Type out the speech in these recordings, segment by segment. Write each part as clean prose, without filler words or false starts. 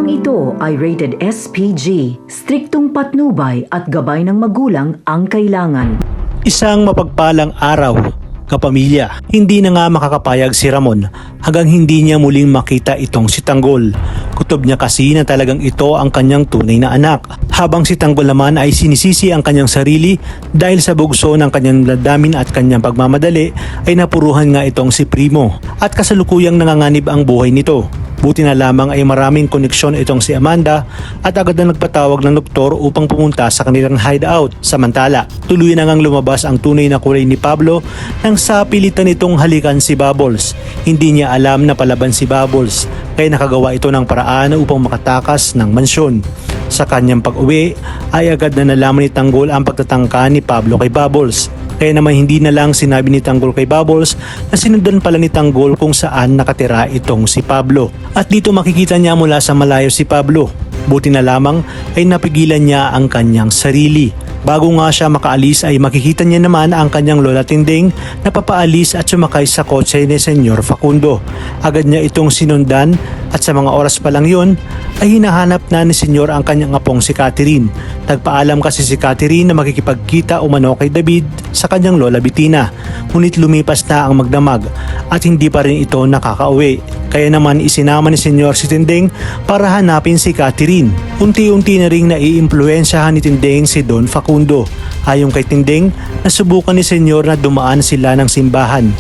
Programang ito ay rated SPG, striktong patnubay at gabay ng magulang ang kailangan. Isang mapagpalang araw, kapamilya. Hindi na nga makakapayag si Ramon hanggang hindi niya muling makita itong si Tanggol. Kutob niya kasi na talagang ito ang kanyang tunay na anak. Habang si Tanggol naman ay sinisisi ang kanyang sarili dahil sa bugso ng kanyang ladamin at kanyang pagmamadali ay napuruhan nga itong si Primo at kasalukuyang nanganganib ang buhay nito. Buti na lamang ay maraming koneksyon itong si Amanda at agad na nagpatawag ng doktor upang pumunta sa kanilang hideout. Samantala, tuloy na ngang lumabas ang tunay na kulay ni Pablo nang sa pilitan nitong halikan si Bubbles. Hindi niya alam na palaban si Bubbles kaya nakagawa ito ng paraan upang makatakas ng mansyon. Sa kanyang pag-uwi ay agad na nalaman ni Tanggol ang pagtatangka ni Pablo kay Bubbles. Kaya naman hindi na lang sinabi ni Tanggol kay Bubbles na sinundan pala ni Tanggol kung saan nakatira itong si Pablo. At dito makikita niya mula sa malayo si Pablo. Buti na lamang ay napigilan niya ang kanyang sarili. Bago nga siya makaalis ay makikita niya naman ang kanyang lola Tinding na papaalis at sumakay sa kotse ni Senyor Facundo. Agad niya itong sinundan at sa mga oras pa lang yun ay hinahanap na ni Senyor ang kanyang apong si Catherine. Nagpaalam kasi si Catherine na makikipagkita umano kay David sa kanyang lola Bettina. Ngunit lumipas na ang magdamag at hindi pa rin ito nakakauwi. Kaya naman isinama ni Senyor si Tinding para hanapin si Catherine. Unti-unti na ring naiimpluwensyahan ni Tinding si Don Facundo. Ayon kay Tinding, nasubukan ni Senyor na dumaan sila ng simbahan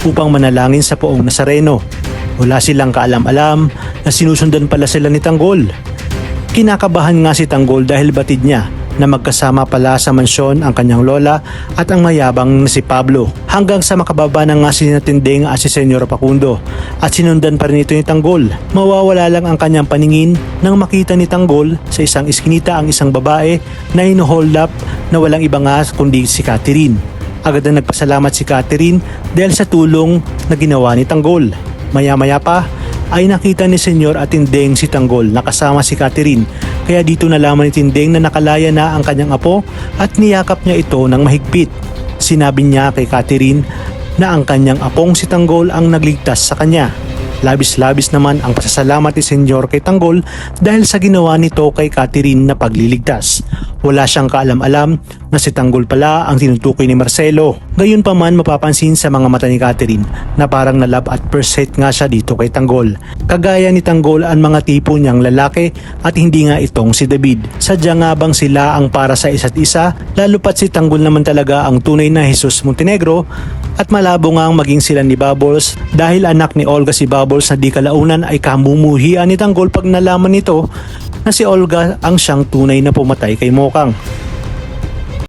upang manalangin sa Poong Nazareno. Wala silang kaalam-alam na sinusundan pala sila ni Tanggol. Kinakabahan nga si Tanggol dahil batid niya na magkasama pala sa mansyon ang kanyang lola at ang mayabang na si Pablo. Hanggang sa makababa na nga si Tinding at si Senyor Facundo at sinundan pa rin ito ni Tanggol. Mawawala lang ang kanyang paningin nang makita ni Tanggol sa isang iskinita ang isang babae na hino-hold up na walang iba nga kundi si Catherine. Agad na nagpasalamat si Catherine dahil sa tulong na ginawa ni Tanggol. Maya-maya pa ay nakita ni Senyor at Tinding si Tanggol na kasama si Catherine. Kaya dito nalaman ni Tinding na nakalaya na ang kanyang apo at niyakap niya ito ng mahigpit. Sinabi niya kay Catherine na ang kanyang apong si Tanggol ang nagligtas sa kanya. Labis-labis naman ang pasasalamat ni Senyor kay Tanggol dahil sa ginawa nito kay Catherine na pagliligtas. Wala siyang kaalam-alam na si Tanggol pala ang tinutukoy ni Marcelo. Gayunpaman mapapansin sa mga mata ni Catherine na parang na love at first sight nga siya dito kay Tanggol. Kagaya ni Tanggol ang mga tipo niyang lalaki at hindi nga itong si David. Sadya nga bang sila ang para sa isa't isa? Lalo pat si Tanggol naman talaga ang tunay na Jesus Montenegro at malabo nga ang maging sila ni Bubbles dahil anak ni Olga si Bubbles na di kalaunan ay kamumuhian ni Tanggol pag nalaman nito na si Olga ang siyang tunay na pumatay kay Mokang.